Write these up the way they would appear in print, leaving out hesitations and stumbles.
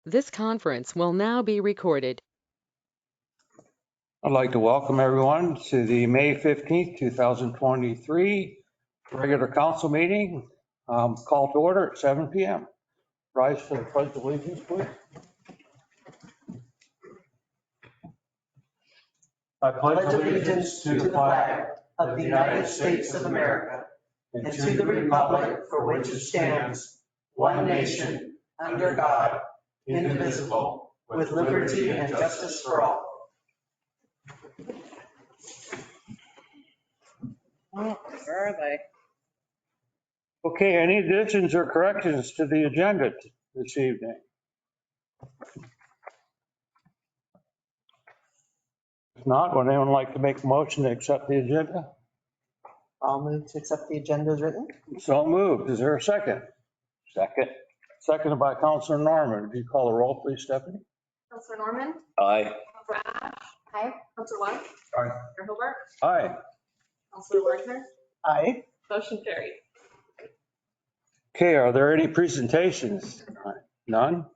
This conference will now be recorded. I'd like to welcome everyone to the May 15th, 2023 regular council meeting. Call to order at 7 p.m. Rise for the pledge of allegiance, please. I pledge allegiance to the flag of the United States of America and to the republic for which it stands, one nation, under God, indivisible, with liberty and justice for all. Oh, where are they? Okay, any additions or corrections to the agenda this evening? If not, would anyone like to make a motion to accept the agenda? I'll move to accept the agenda as written. So moved. Is there a second? Second. Seconded by Councilor Norman. Would you call the roll, please, Stephanie? Councilor Norman? Aye. Councilor Ash? Aye. Councilor West? Aye. Mayor Hobart? Aye. Councilor Wagner? Aye. Motion carried. Okay, are there any presentations? None?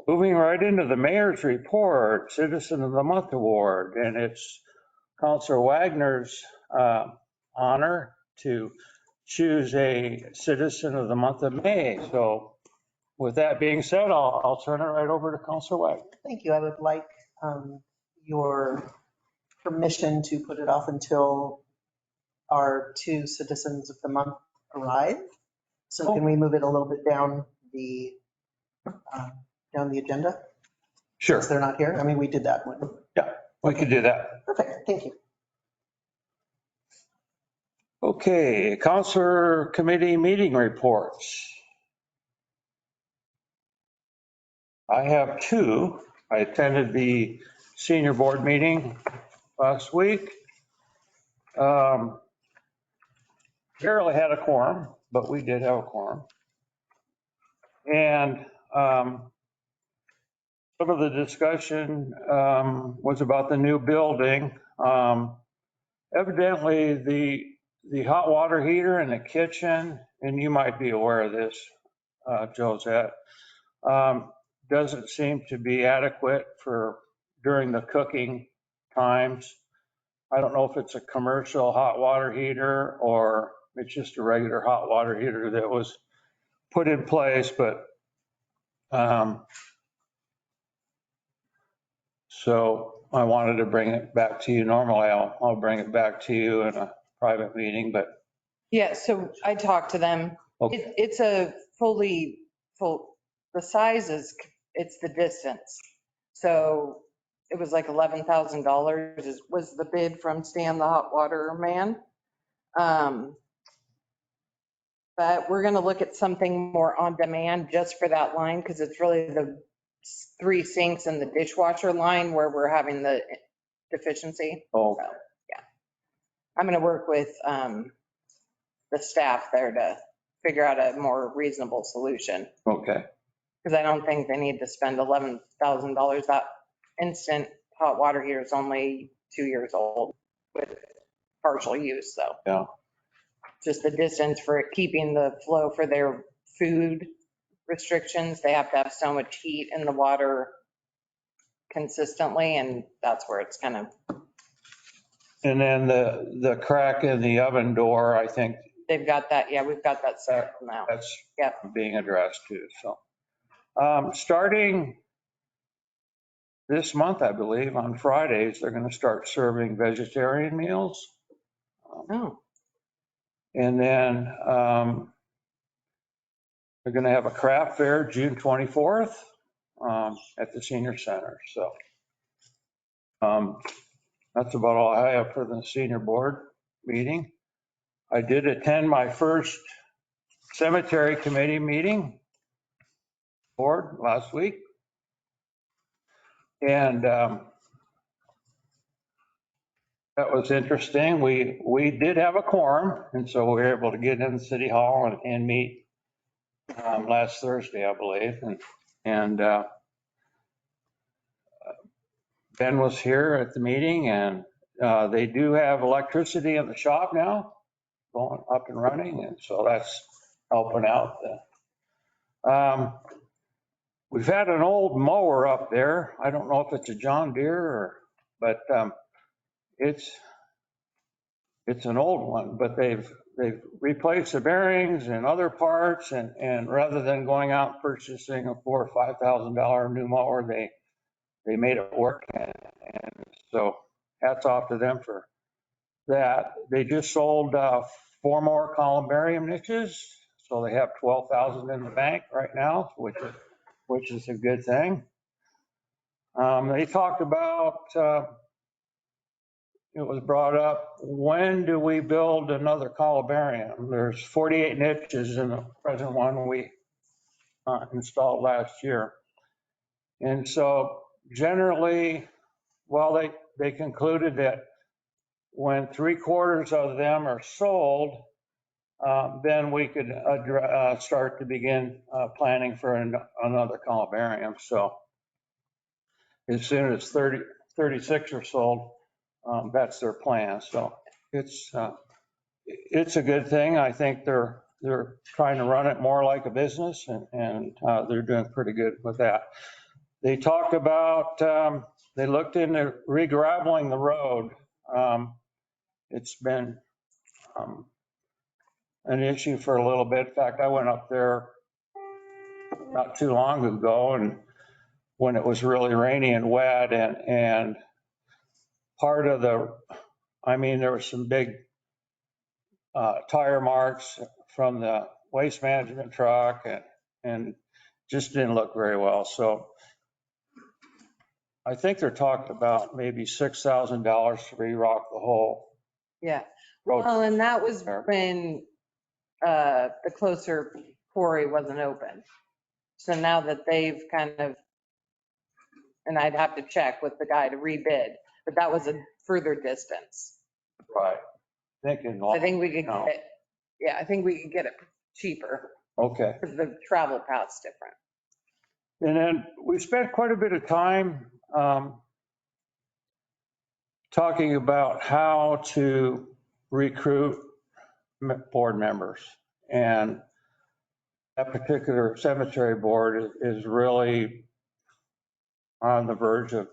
Moving right into the mayor's report, Citizen of the Month Award, and it's Councilor Wagner's honor to choose a Citizen of the Month of May. So with that being said, I'll turn it right over to Councilor Wagner. Thank you. I would like your permission to put it off until our two Citizens of the Month arrive. So can we move it a little bit down the agenda? Sure. Since they're not here. I mean, we did that one. Yeah, we could do that. Perfect. Thank you. Okay, Councilor Committee meeting reports. I have two. I attended the senior board meeting last week. Barely had a quorum, but we did have a quorum. And some of the discussion was about the new building. Evidently, the hot water heater in the kitchen, and you might be aware of this, Josette, doesn't seem to be adequate for during the cooking times. I don't know if it's a commercial hot water heater or it's just a regular hot water heater that was put in place, but so I wanted to bring it back to you. Normally I'll bring it back to you in a private meeting, but. Yeah, so I talked to them. Okay. It's a full, the size is, it's the distance. So it was like $11,000 was the bid from Stan, the hot water man. But we're going to look at something more on demand just for that line because it's really the 3 sinks and the dishwasher line where we're having the deficiency. Oh. So, yeah. I'm going to work with the staff there to figure out a more reasonable solution. Okay. Because I don't think they need to spend $11,000. That instant hot water heater is only 2 years old with partial use. So yeah, just the distance for keeping the flow for their food restrictions. They have to have so much heat in the water consistently, and that's where it's kind of. And then the crack in the oven door, I think. They've got that. Yeah, we've got that set now. That's Yep. being addressed too. So starting this month, I believe, on Fridays, they're going to start serving vegetarian meals. Oh. And then they're going to have a craft fair June 24th at the senior center. So that's about all I have for the senior board meeting. I did attend my first cemetery committee meeting board last week. And that was interesting. We did have a quorum, and so we were able to get in City Hall and meet last Thursday, I believe. And Ben was here at the meeting, and they do have electricity in the shop now, going up and running, and so that's helping out. we've had an old mower up there. I don't know if it's a John Deere but it's an old one, but they've replaced the bearings and other parts, and rather than going out and purchasing a $4,000 or $5,000 new mower, they made it work, and so hats off to them for that. They just sold 4 more columbarium niches, so they have 12,000 in the bank right now, which is a good thing. They talked about. It was brought up, when do we build another columbarium? There's 48 niches in the present one we installed last year. And so generally, well, they concluded that when 3/4 of them are sold, then we could start to begin planning for another columbarium. So as soon as 36 are sold, that's their plan. So it's a good thing. I think they're trying to run it more like a business, and they're doing pretty good with that. They talked about, they looked into re-graveling the road. It's been an issue for a little bit. In fact, I went up there not too long ago, and when it was really rainy and wet, and part of there were some big tire marks from the waste management truck, and just didn't look very well. So I think they're talking about maybe $6,000 to re-rock the whole Yeah. road. Well, and that was when the closer quarry wasn't open. So now that they've kind of, and I'd have to check with the guy to rebid, but that was a further distance. Right. Thinking. I think we could No. get it, yeah, I think we could get it cheaper Okay. because the travel path's different. And then we spent quite a bit of time talking about how to recruit board members. And that particular cemetery board is really on the verge of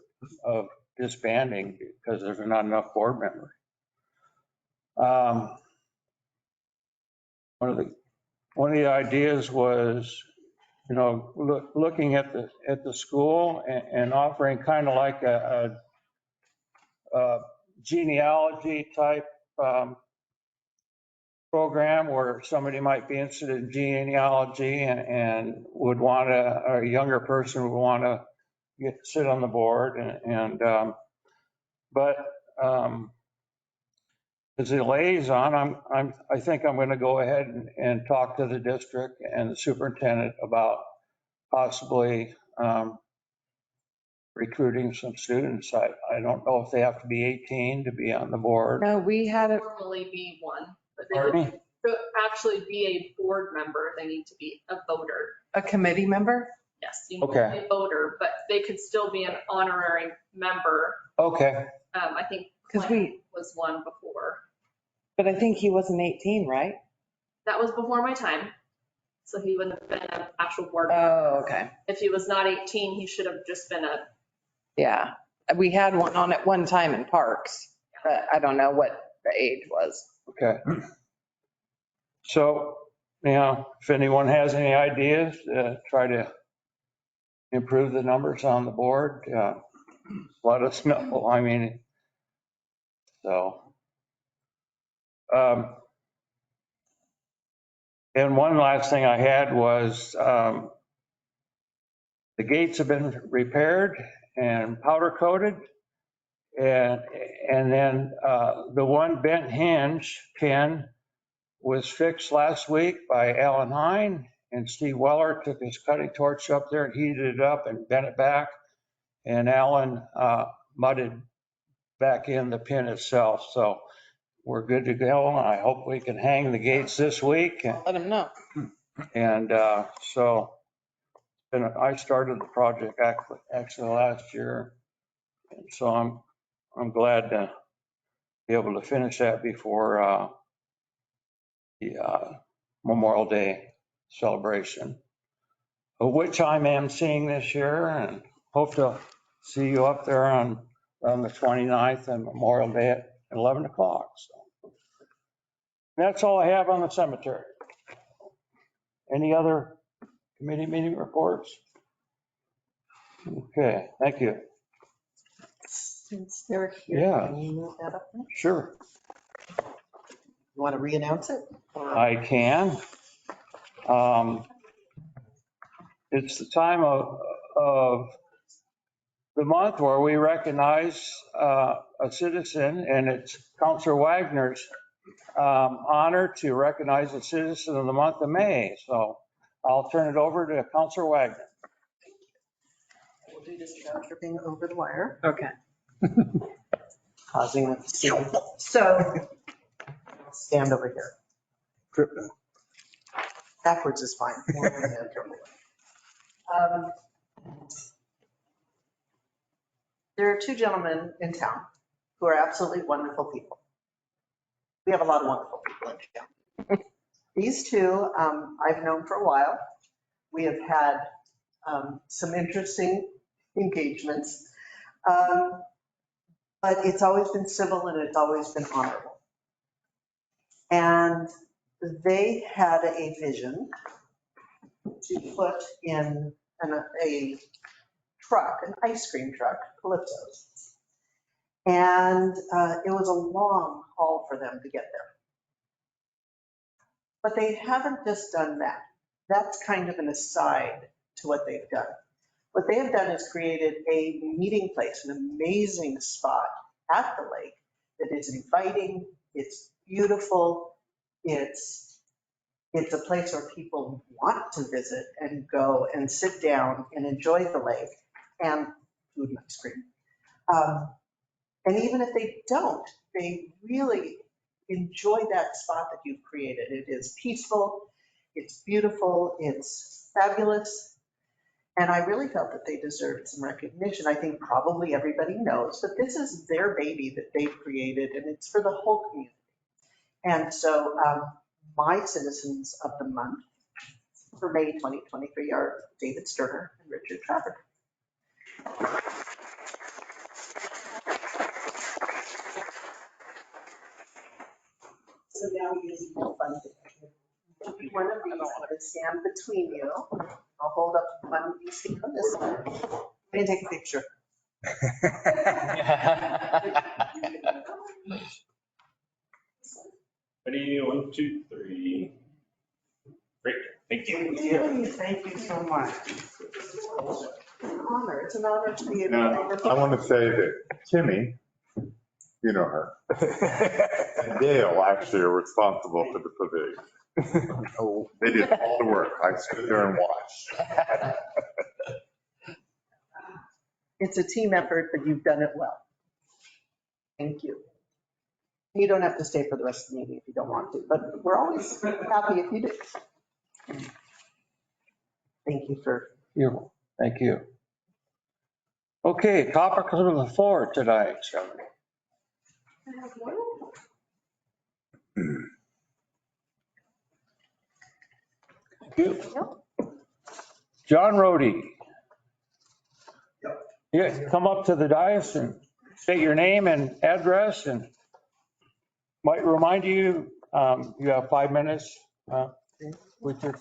disbanding because there's not enough board members. One of the ideas was, looking at the school and offering kind of like a genealogy type program where somebody might be interested in genealogy and would want a younger person would want to sit on the board, but as a liaison, I think I'm going to go ahead and talk to the district and the superintendent about possibly recruiting some students. I don't know if they have to be 18 to be on the board. No, we had it, Normally be one, but Pardon me? to actually be a board member, they need to be a voter. a committee member. Yes, you need to Okay. be a voter, but they could still be an honorary member. Okay. I think Because Clint was one before. but I think he wasn't 18, right? That was before my time. So he wouldn't have been an actual board member. Oh, okay. If he was not 18, he should have just been a, Yeah. We had one on at one time in Parks, but I don't know what the age was. Okay. So, if anyone has any ideas, try to improve the numbers on the board, let us know. And one last thing I had was the gates have been repaired and powder coated. And then the one bent hinge pin was fixed last week by Alan Hine, and Steve Weller took his cutting torch up there and heated it up and bent it back. And Alan mudded back in the pin itself. So we're good to go. I hope we can hang the gates this week. Let him know. And so I started the project actually last year. And so I'm glad to be able to finish that before the Memorial Day celebration. which I'm emceeing this year, and hope to see you up there on the 29th and Memorial Day at 11 o'clock. So that's all I have on the cemetery. Any other committee meeting reports? Okay, thank you. Since they're here, Yeah. can you move that up? You Sure, want to re-announce it? I can. It's the time of the month where we recognize a citizen, and it's Councilor Wagner's honor to recognize a citizen of the month of May. So I'll turn it over to Councilor Wagner. We'll do this without tripping over the wire. Okay. Causing a scene. So stand over here. Backwards is fine. Um, There are two gentlemen in town who are absolutely wonderful people. We have a lot of wonderful people in town. These two I've known for a while. We have had some interesting engagements. But it's always been civil and it's always been honorable. And they had a vision to put in a truck, an ice cream truck, Calypso's. And it was a long haul for them to get there. But they haven't just done that. That's kind of an aside to what they've done. What they have done is created a meeting place, an amazing spot at the lake that is inviting, it's beautiful, it's a place where people want to visit and go and sit down and enjoy the lake and food and ice cream. And even if they don't, they really enjoy that spot that you've created. It is peaceful, it's beautiful, it's fabulous. And I really felt that they deserved some recognition. I think probably everybody knows, but this is their baby that they've created, and it's for the whole community. And so my citizens of the month for May 2023 are David Sterner and Richard Trevor. So now we use more fun. One of these, I'm going to stand between you. I'll hold up one of these on this one. And take a picture. Ready, 1, 2, 3. Great, thank you. Thank you so much. It's an honor. It's an honor to be able Now, to. I want to say that Timmy, you know her, and Dale actually are responsible for the pavilion. Oh, they did all the work. I stood there and watched. It's a team effort, but you've done it well. Thank you. You don't have to stay for the rest of the meeting if you don't want to, but we're always happy if you do. Thank you for. Thank you. Okay, topics of the floor tonight, Shelley. Thank you. John Rhodey. Yeah, come up to the dais and state your name and address, and might remind you, you have 5 minutes with your.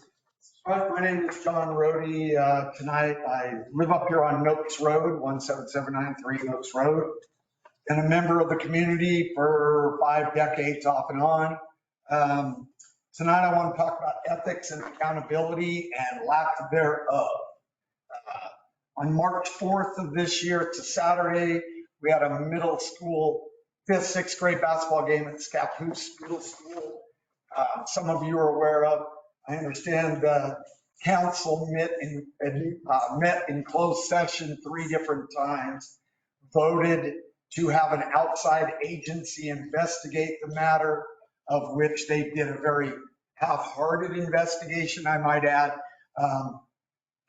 Hi, my name is John Rhodey. Tonight, I live up here on Noakes Road, 17793 Noakes Road. Been a member of the community for 5 decades off and on. Tonight, I want to talk about ethics and accountability and lack thereof. On March 4th of this year, it's a Saturday, we had a middle school 5th, 6th grade basketball game at Scappoose Middle School. Some of you are aware of. I understand the council met in closed session 3 different times, voted to have an outside agency investigate the matter, of which they did a very half-hearted investigation, I might add.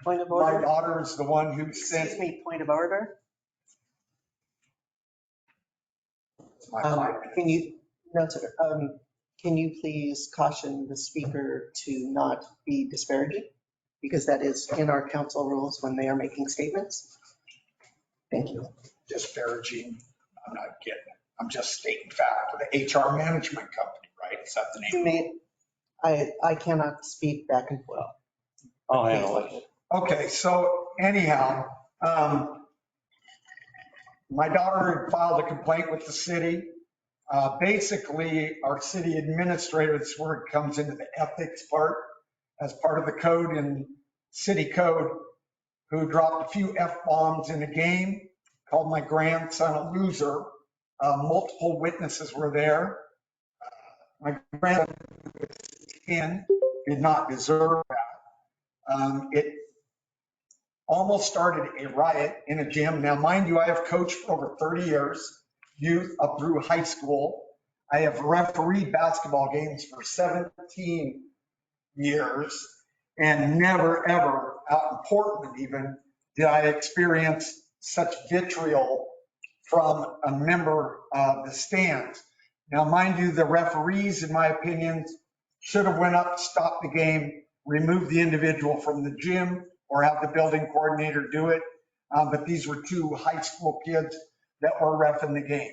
Point of My order. daughter is the one who sent. Excuse me, point of order. My 5 minutes. Can you, no, sir. Can you please caution the speaker to not be disparaging because that is in our council rules when they are making statements. Thank you. Disparaging, I'm not getting it. I'm just stating fact. The HR management company, right? Is that the name? I cannot speak back and forth. I'll handle it. Okay, so anyhow, my daughter had filed a complaint with the city. Basically, our city administrator, this is where it comes into the ethics part, as part of the code in city code, who dropped a few F-bombs in a game, called my grandson a loser. Multiple witnesses were there. My grandson was 10, did not deserve that. It almost started a riot in a gym. Now, mind you, I have coached for over 30 years, youth up through high school. I have refereed basketball games for 17 years, and never, ever, out in Portland even, did I experience such vitriol from a member of the stands. Now, mind you, the referees, in my opinion, should have went up, stopped the game, removed the individual from the gym, or have the building coordinator do it. But these were two high school kids that were reffing the game.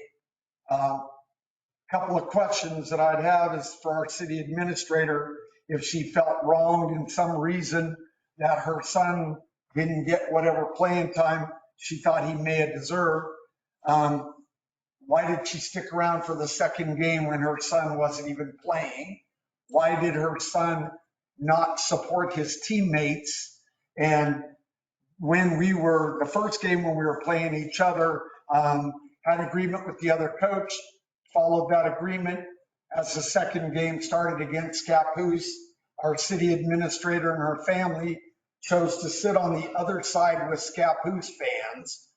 Couple of questions that I'd have is for our city administrator, if she felt wronged in some reason that her son didn't get whatever playing time she thought he may have deserved. Why did she stick around for the second game when her son wasn't even playing? Why did her son not support his teammates? And when we were, the first game when we were playing each other, had agreement with the other coach, followed that agreement. As the second game started against Scappoose, our city administrator and her family chose to sit on the other side with Scappoose fans,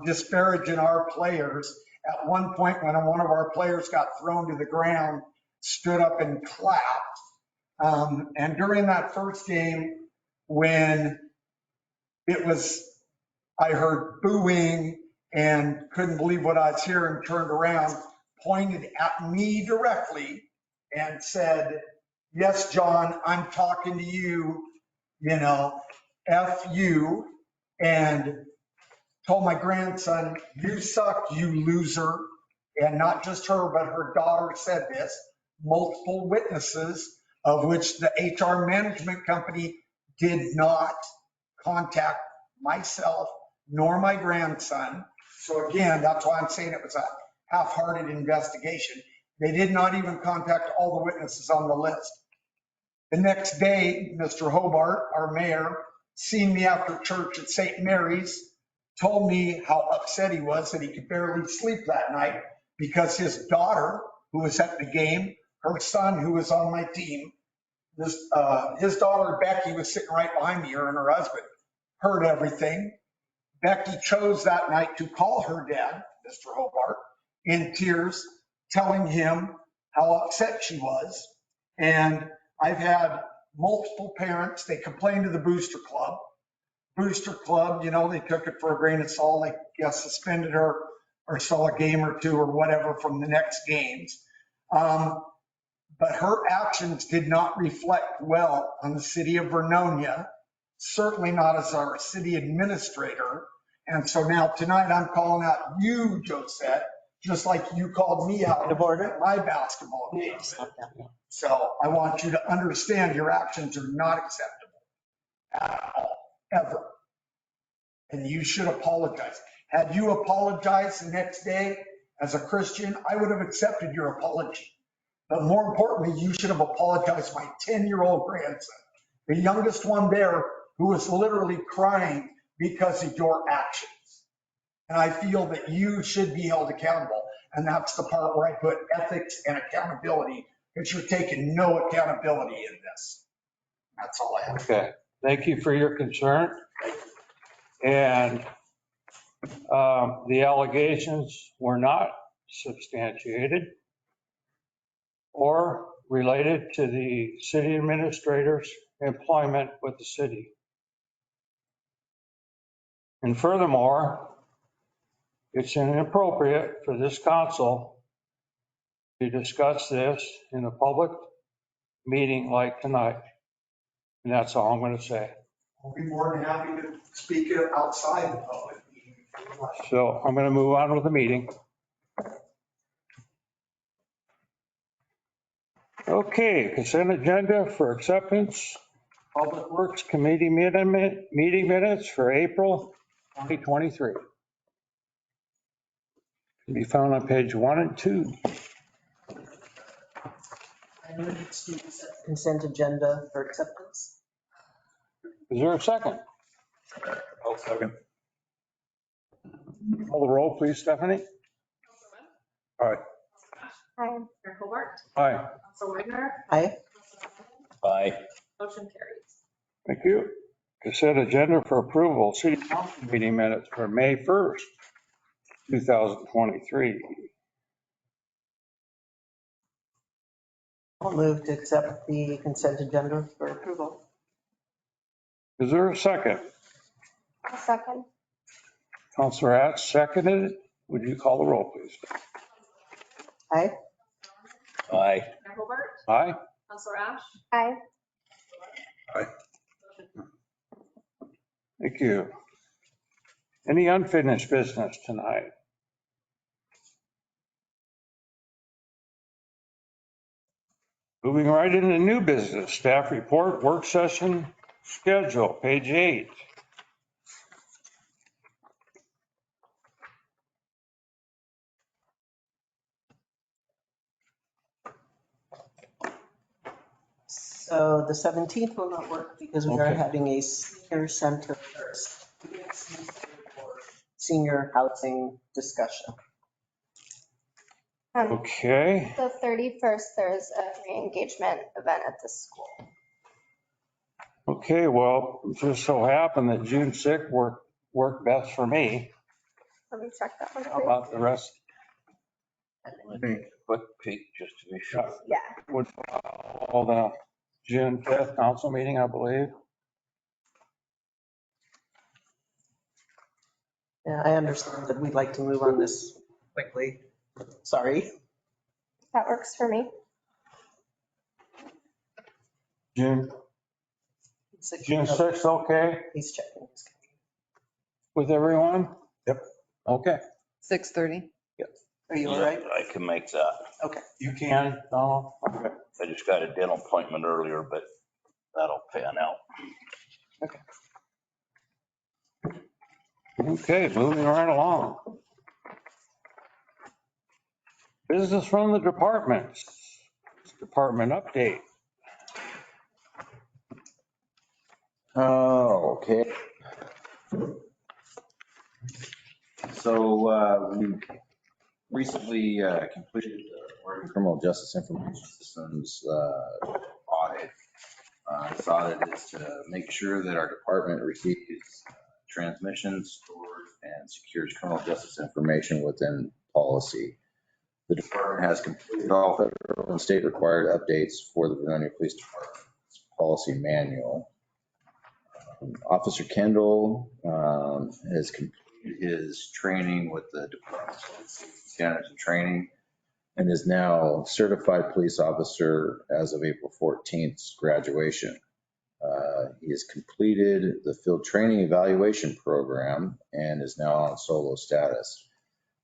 disparaging our players. At one point, when one of our players got thrown to the ground, stood up and clapped. And during that first game, when it was, I heard booing and couldn't believe what I was hearing, turned around, pointed at me directly and said, "Yes, John, I'm talking to you, F you," and told my grandson, "You suck, you loser." And not just her, but her daughter said this, multiple witnesses, of which the HR management company did not contact myself nor my grandson. So again, that's why I'm saying it was a half-hearted investigation. They did not even contact all the witnesses on the list. The next day, Mr. Hobart, our mayor, seen me after church at St. Mary's, told me how upset he was that he could barely sleep that night because his daughter, who was at the game, her son, who was on my team, his daughter, Becky, was sitting right behind me, her and her husband, heard everything. Becky chose that night to call her dad, Mr. Hobart, in tears, telling him how upset she was. And I've had multiple parents, they complained to the Booster Club. Booster Club, they took it for a grain of salt, I guess suspended her or saw a game or two or whatever from the next games. But her actions did not reflect well on the city of Vernonia, certainly not as our city administrator. And so now tonight I'm calling out you, Josette, just like you called me out at my basketball game. So I want you to understand your actions are not acceptable at all, ever. And you should apologize. Had you apologized the next day as a Christian, I would have accepted your apology. But more importantly, you should have apologized to my 10-year-old grandson, the youngest one there, who was literally crying because of your actions. And I feel that you should be held accountable. And that's the part where I put ethics and accountability, because you're taking no accountability in this. That's all I have. Okay, thank you for your concern. And the allegations were not substantiated or related to the city administrator's employment with the city. And furthermore, it's inappropriate for this council to discuss this in a public meeting like tonight. And that's all I'm going to say. I'll be more than happy to speak outside the public meeting. if you'd like. So I'm going to move on with the meeting. Okay, consent agenda for acceptance. Public Works Committee meeting minutes for April 2023. Can be found on page 1 and 2. I move to accept consent agenda for acceptance. Is there a second? I'll second. Call the roll, please, Stephanie. Aye. Aye. Mayor Hobart. Aye. Council Wagner. Aye. Aye. Motion carries. Thank you. Consent agenda for approval, city council meeting minutes for May 1st, 2023. I'll move to accept the consent agenda for approval. Is there a second? A second. Counselor Atz seconded. Would you call the roll, please? Aye. Aye. Mayor Hobart. Aye. Councilor Ash. Aye. Motion Thank you. Any unfinished business tonight? Moving right into new business, staff report, work session schedule, page 8. So the 17th will not work because we are Okay. having a senior center, senior housing discussion. Okay. The 31st, there's a re-engagement event at the school. Okay, well, it just so happened that June 6th worked best for me. Let me check that one. How please. about the rest? Quick peek just to be sure. Yeah. Would follow the June 5th council meeting, I believe. Yeah, I understand that we'd like to move on this quickly. Sorry. That works for me. June 6th, okay He's checking. with everyone? Yep. Okay. 6:30. Are you all right? I can make that. Okay. You can, Donald? Okay. I just got a dental appointment earlier, but that'll pan out. Okay, moving right along. Business from the departments. Department update. Oh, okay. So we recently completed the Oregon Criminal Justice Information Systems audit. This audit is to make sure that our department receives transmissions, stores, and secures criminal justice information within policy. The department has completed all federal and state required updates for the Vernonia Police Department's policy manual. Officer Kendall has completed his training with the Department of Safety Standards and Training and is now certified police officer as of April 14th graduation. He has completed the field training evaluation program and is now on solo status.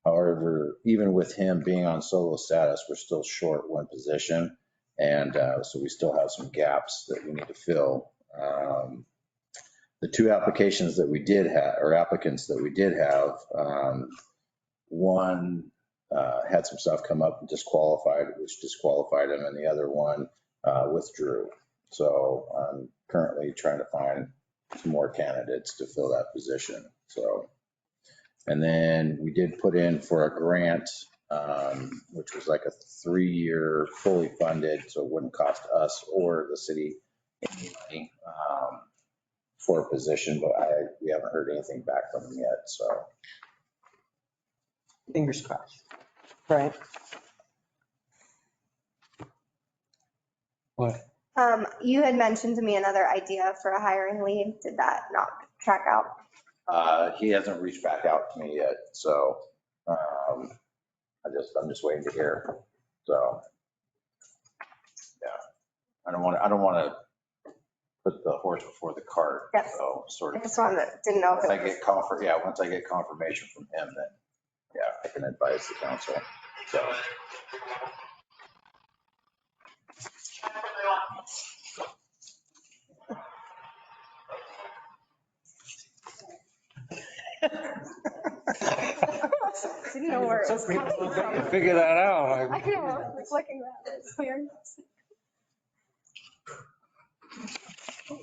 However, even with him being on solo status, we're still short one position. And so we still have some gaps that we need to fill. The two applications that we did have, or applicants that we did have, one had some stuff come up and which disqualified him, and the other one withdrew. So I'm currently trying to find some more candidates to fill that position. So, and then we did put in for a grant, which was like a 3-year fully funded, so it wouldn't cost us or the city any money. For a position, but we haven't heard anything back from them yet, so. Fingers crossed. Right. What? You had mentioned to me another idea for a hiring lead. Did that not track out? He hasn't reached back out to me yet, so I'm just waiting to hear. So, yeah, I don't want to put the horse before the cart. Yes. So sort I of, just wanted, didn't know if once I it was. get once I get confirmation from him, then yeah, I can advise the council. So. Didn't know where it was coming from. Figure that out. I know, I was looking at it. It's weird.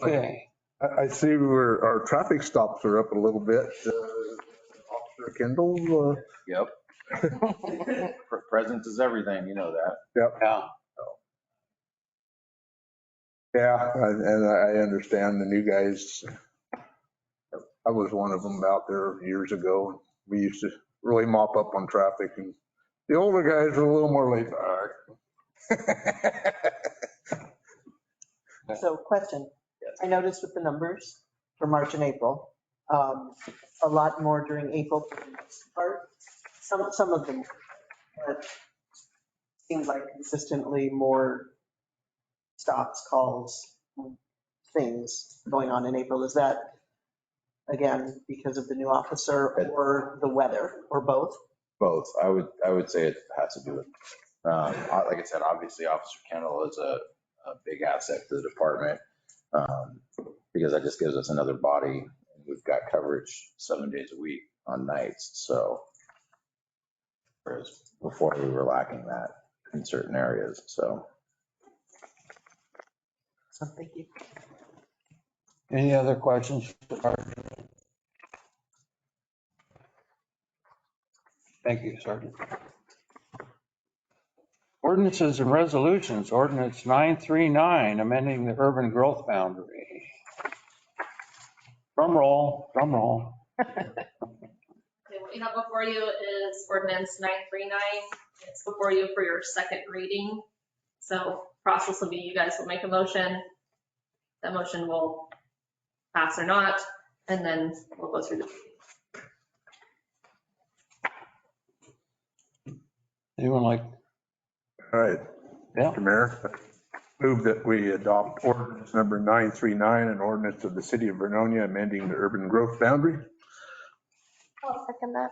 Okay. I see where our traffic stops are up a little bit. Officer Kendall, Yep. Presence is everything, you know that. Yeah. yeah, and I understand the new guys. I was one of them out there years ago. We used to really mop up on traffic, and the older guys were a little more laid back. So question, I noticed with the numbers for March and April, a lot more during April for the most part. Some of them, but seems like consistently more stops, calls, things going on in April. Is that, again, because of the new officer or the weather or both? Both. I would say it has to do with, like I said, obviously Officer Kendall is a big asset to the department, because that just gives us another body. We've got coverage 7 days a week on nights. So whereas before we were lacking that in certain areas. So. So thank you. Any other questions? Thank you, Sergeant. Ordinances and resolutions. Ordinance 939, amending the urban growth boundary. Drum roll, drum roll. Okay, what you have before you is ordinance 939. It's before you for your second reading. So process will be you guys will make a motion. That motion will pass or not, and then we'll go through the. Anyone like? All right, Yeah. Mr. Mayor, move that we adopt ordinance number 939, an ordinance of the city of Vernonia amending the urban growth boundary. I'll second that.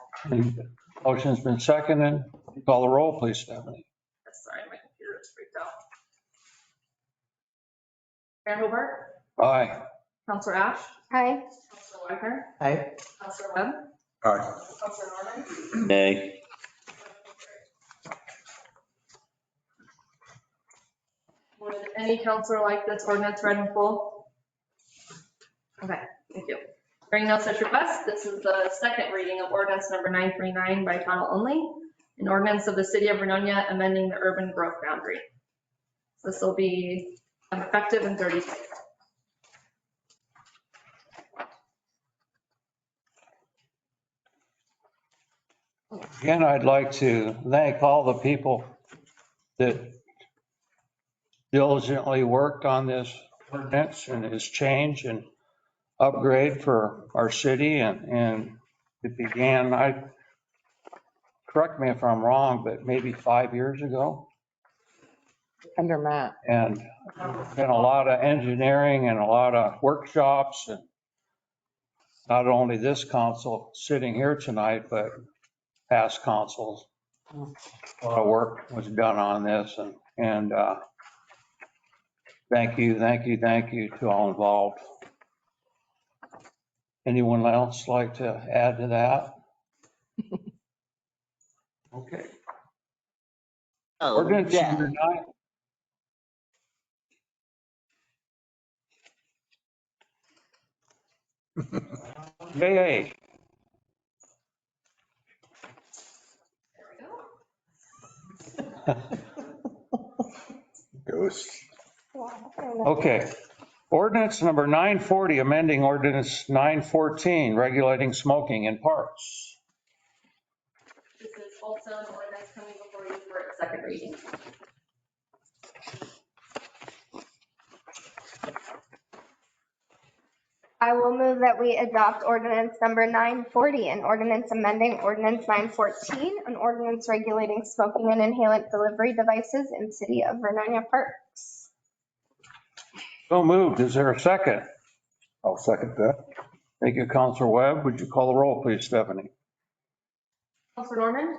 Motion's been seconded. Call the roll, please, Stephanie. Sorry, my computer is freaked out. Mayor Hobart, Aye. Counselor Ash, Hi. Counselor Wagner, Aye. Counselor Webb, Aye. Counselor Norman. Nay. Would any counselor like this ordinance read in full? Okay, thank you. Hearing no such request, this is the second reading of ordinance number 939 by title only, an ordinance of the city of Vernonia amending the urban growth boundary. This will be effective in 30 days. Again, I'd like to thank all the people that diligently worked on this ordinance and its change and upgrade for our city. And it began, correct me if I'm wrong, but maybe 5 years ago. Under Matt. And there's been a lot of engineering and a lot of workshops, and not only this council sitting here tonight, but past councils. A lot of work was done on this, and thank you to all involved. Anyone else like to add to that? Okay. Ordinance number 9. Yay. Ghost. Okay. Ordinance number 940, amending ordinance 914, regulating smoking in parks. This is also an ordinance coming before you for its second reading. I will move that we adopt ordinance number 940, an ordinance amending ordinance 914, an ordinance regulating smoking and inhalant delivery devices in city of Vernonia parks. So moved. Is there a second? I'll second that. Thank you, Counselor Webb. Would you call the roll, please, Stephanie? Counselor Norman?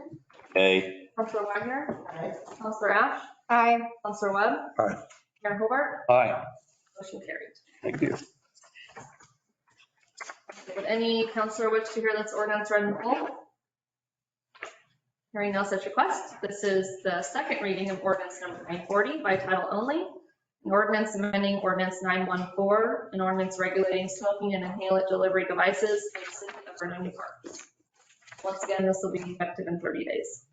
Aye. Counselor Wagner? Counselor Ash? Aye. Counselor Webb? Aye. Mayor Hobart? Aye. Motion carried. Thank you. Would any counselor wish to hear this ordinance read in full? Hearing no such request, this is the second reading of ordinance number 940 by title only. An ordinance amending ordinance 914, an ordinance regulating smoking and inhalant delivery devices in the city of Vernonia Park. Once again, this will be effective in 30 days.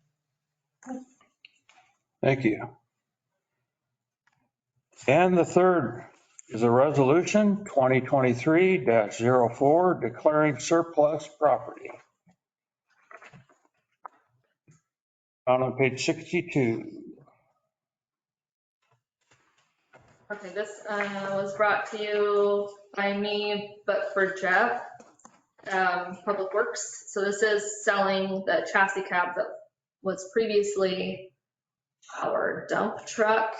Thank you. And the third is a resolution 2023-04 declaring surplus property. Found on page 62. Okay, this was brought to you by me, but for Jeff, Public Works. So this is selling the chassis cab that was previously our dump truck,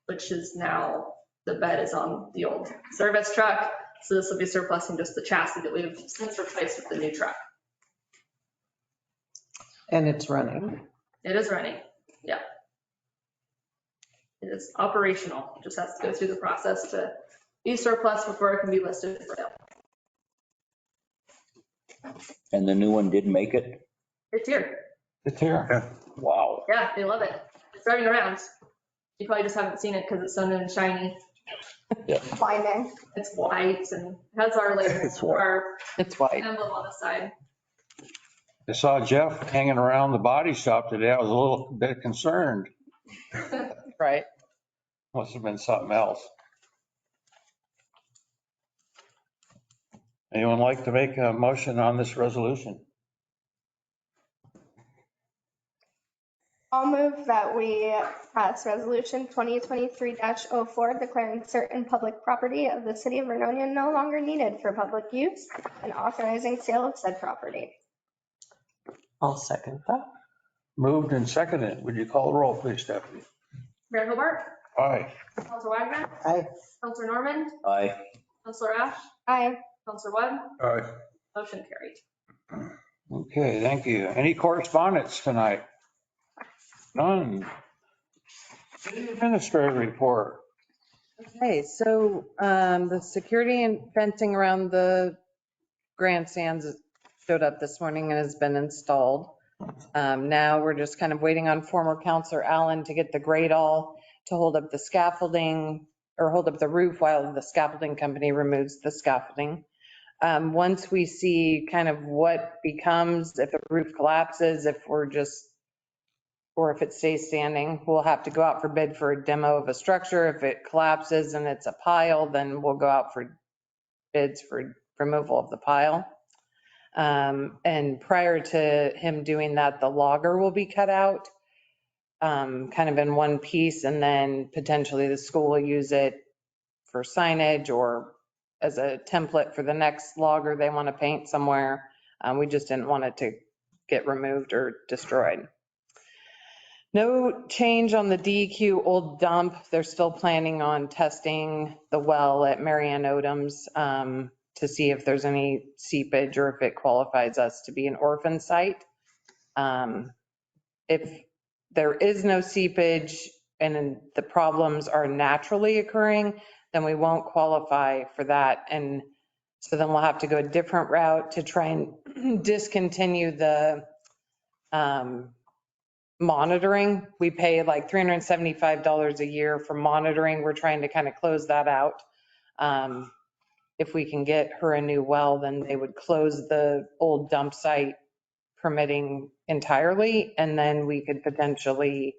which is now, the bed is on the old service truck. So this will be surplusing just the chassis that we've since replaced with the new truck. And it's running. It is running, yeah. It is operational, just has to go through the process to be surplus before it can be listed for sale. And the new one did make it? It's here. It's here. Wow. Yeah, they love it. It's driving around. You probably just haven't seen it because it's so new and shiny. Blinding. It's white and has our label, our It's white. emblem on the side. I saw Jeff hanging around the body shop today. I was a little bit concerned. Right. Must have been something else. Anyone like to make a motion on this resolution? I'll move that we pass resolution 2023-04 declaring certain public property of the city of Vernonia no longer needed for public use and authorizing sale of said property. I'll second that. Moved and seconded. Would you call the roll, please, Stephanie? Mayor Hobart? Aye. Counselor Wagner? Aye. Counselor Norman? Aye. Counselor Ash? Aye. Counselor Webb? Aye. Motion carried. Okay, thank you. Any correspondence tonight? None. City administrator report. Okay, so the security and fencing around the grandstands showed up this morning and has been installed. Now we're just kind of waiting on former Counselor Allen to get the grade all to hold up the scaffolding or hold up the roof while the scaffolding company removes the scaffolding. Once we see kind of what becomes, if the roof collapses, if we're just, or if it stays standing, we'll have to go out for bid for a demo of a structure. If it collapses and it's a pile, then we'll go out for bids for removal of the pile. And prior to him doing that, the logger will be cut out kind of in one piece, and then potentially the school will use it for signage or as a template for the next logger they want to paint somewhere. We just didn't want it to get removed or destroyed. No change on the DEQ old dump. They're still planning on testing the well at Marianne Odom's to see if there's any seepage or if it qualifies us to be an orphan site. If there is no seepage and the problems are naturally occurring, then we won't qualify for that. And so then we'll have to go a different route to try and discontinue the monitoring. We pay like $375 a year for monitoring. We're trying to kind of close that out. If we can get her a new well, then they would close the old dump site permitting entirely, and then we could potentially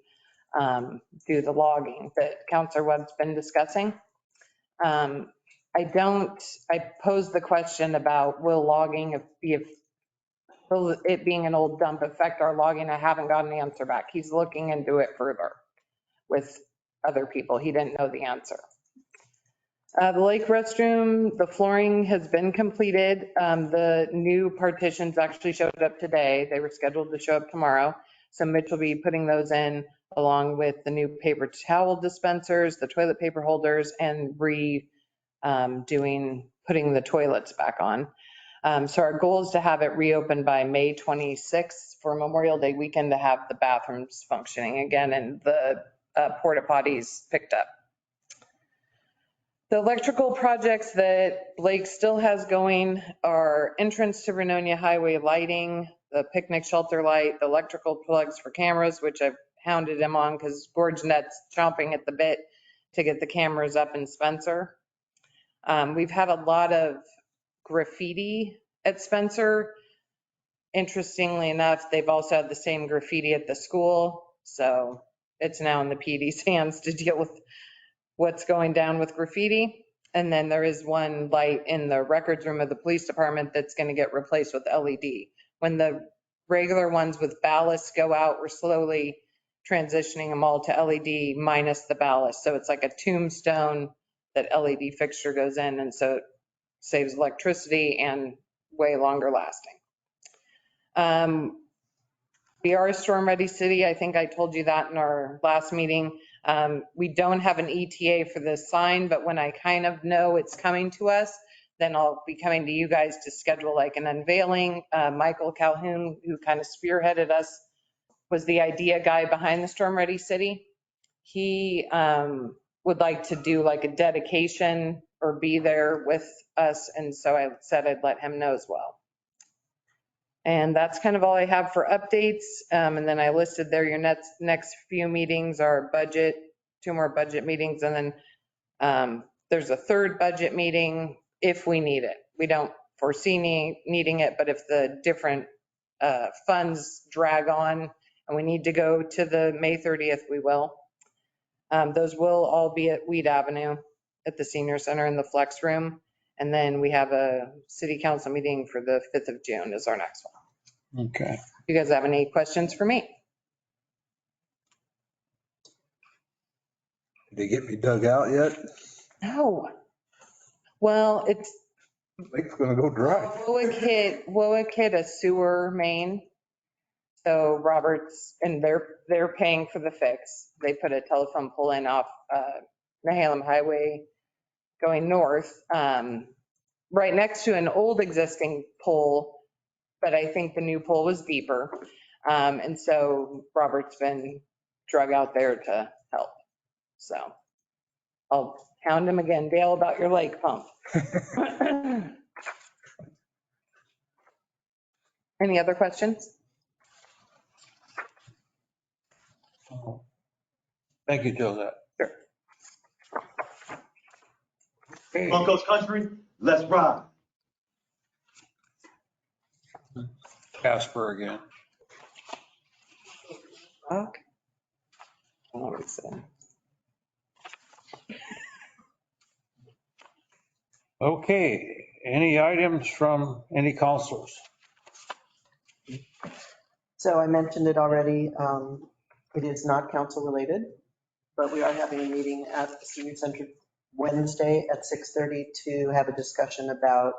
do the logging that Counselor Webb's been discussing. I posed the question about will logging will it being an old dump affect our logging? I haven't gotten an answer back. He's looking into it further with other people. He didn't know the answer. The lake restroom, the flooring has been completed. The new partitions actually showed up today. They were scheduled to show up tomorrow. So Mitch will be putting those in along with the new paper towel dispensers, the toilet paper holders, and putting the toilets back on. So our goal is to have it reopened by May 26th for Memorial Day weekend, to have the bathrooms functioning again and the porta potties picked up. The electrical projects that Blake still has going are entrance to Vernonia Highway lighting, the picnic shelter light, the electrical plugs for cameras, which I've hounded him on because GorgeNet's chomping at the bit to get the cameras up in Spencer. We've had a lot of graffiti at Spencer. Interestingly enough, they've also had the same graffiti at the school. So it's now in the PD's hands to deal with what's going down with graffiti. And then there is one light in the records room of the police department that's going to get replaced with LED. When the regular ones with ballast go out, we're slowly transitioning them all to LED minus the ballast. So it's like a tombstone that LED fixture goes in, and so it saves electricity and way longer lasting. We are a storm ready city. I think I told you that in our last meeting. We don't have an ETA for this sign, but when I kind of know it's coming to us, then I'll be coming to you guys to schedule like an unveiling. Michael Calhoun, who kind of spearheaded us, was the idea guy behind the Storm Ready City. He would like to do like a dedication or be there with us. And so I said I'd let him know as well. And that's kind of all I have for updates. And then I listed there your next few meetings are budget, 2 more budget meetings. And then there's a 3rd budget meeting if we need it. We don't foresee needing it, but if the different funds drag on and we need to go to the May 30th, we will. Those will all be at Weed Avenue at the Senior Center in the Flex Room. And then we have a city council meeting for the 5th of June is our next one. Okay. You guys have any questions for me? Did they get me dug out yet? No. Well, it's Lake's gonna go dry. Woick hit a sewer main. So Roberts, and they're paying for the fix. They put a telephone pole in off Nehalem Highway going north, right next to an old existing pole, but I think the new pole was deeper. And so Robert's been drug out there to help. So I'll hound him again, Dale, about your lake pump. Any other questions? Thank you, Josette. Sure. Okay. Broncos country, let's ride. Casper again. Okay. Oh, it's, Okay, any items from any counselors? So I mentioned it already. It is not council related, but we are having a meeting at the senior center Wednesday at 6:30 to have a discussion about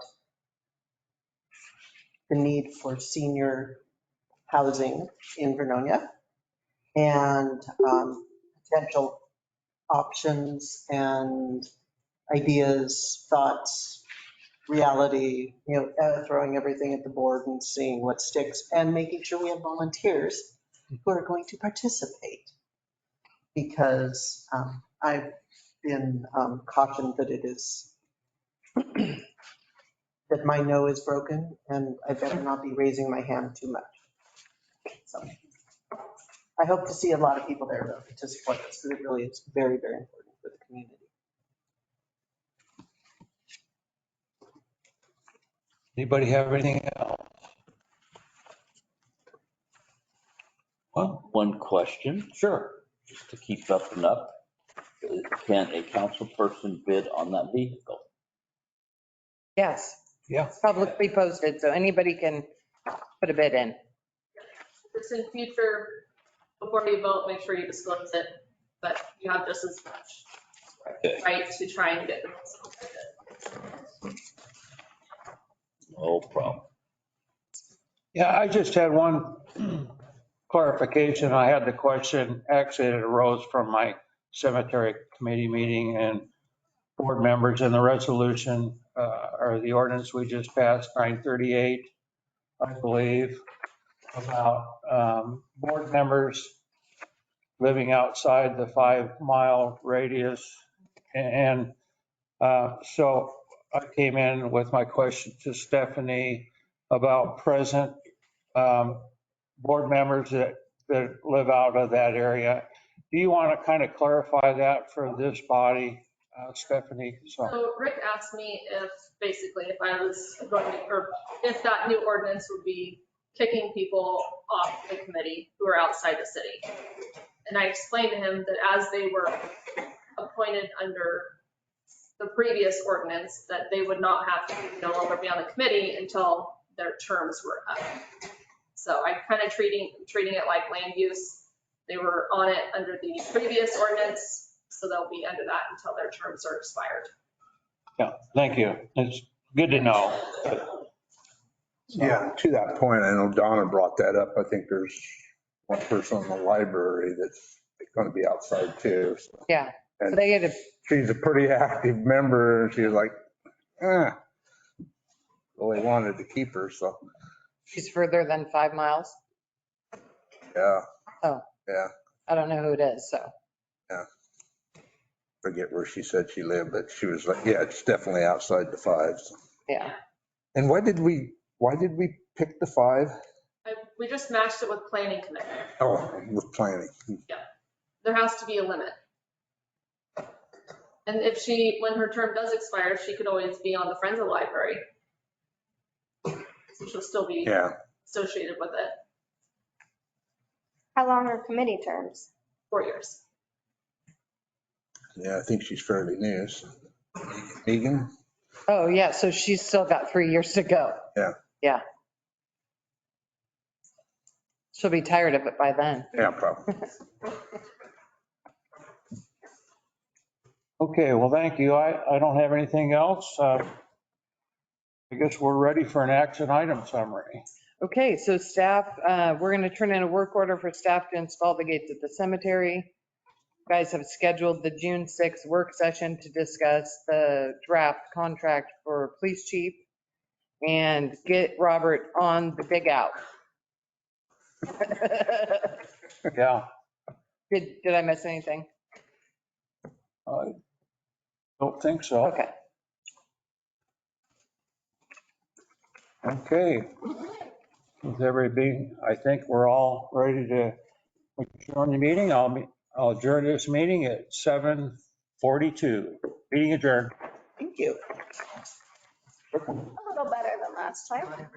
the need for senior housing in Vernonia and potential options and ideas, thoughts, reality, throwing everything at the board and seeing what sticks and making sure we have volunteers who are going to participate. Because I've been cautioned that it is, that my no is broken and I better not be raising my hand too much. So I hope to see a lot of people there though to support this, because it really is very, very important for the community. Anybody have anything else? Well, One question, sure. just to keep up and up. Can a council person bid on that vehicle? yes, Yeah. it's publicly posted, so anybody can put a bid in. Just in future, before you vote, make sure you disclose it, but you have just as much right to try and get the most. No problem. Yeah, I just had one clarification. I had the question, actually it arose from my cemetery committee meeting and board members in the resolution, or the ordinance we just passed, 938, I believe, about board members living outside the 5-mile radius. And so I came in with my question to Stephanie about present board members that live out of that area. Do you want to kind of clarify that for this body, Stephanie? So Rick asked me if basically if I was going to, or if that new ordinance would be kicking people off the committee who are outside the city. And I explained to him that as they were appointed under the previous ordinance, that they would not have to no longer be on the committee until their terms were up. So I kind of treating it like land use. They were on it under the previous ordinance, so they'll be under that until their terms are expired. Yeah, thank you. It's good to know. Yeah, to that point, I know Donna brought that up. I think there's one person in the library that's going to be outside too. So. Yeah. And So they get a, she's a pretty active member. And she was like, well, they wanted to keep her. So, she's further than 5 miles. yeah. Oh. Yeah. I don't know who it is, so. Yeah. Forget where she said she lived, but she was like, yeah, it's definitely outside the 5. So. Yeah. And why did we pick the 5? We just matched it with planning committee. Oh, with planning. Yeah. There has to be a limit. And if when her term does expire, she could always be on the Friends of the Library. So she'll still be associated with it. How long are committee terms? 4 years. Yeah, I think she's fairly new. So. Megan? Oh, yeah. So she's still got 3 years to go. Yeah. Yeah. She'll be tired of it by then. Yeah, probably. Okay, well, thank you. I don't have anything else. I guess we're ready for an action item summary. Okay, so staff, we're going to turn in a work order for staff to install the gates at the cemetery. You guys have scheduled the June 6th work session to discuss the draft contract for police chief and get Robert on the big out. Yeah. Did I miss anything? I don't think so. Okay. Okay. With everybody, I think we're all ready to adjourn the meeting. I'll adjourn this meeting at 7:42. Meeting adjourned. Thank you. A little better than last time.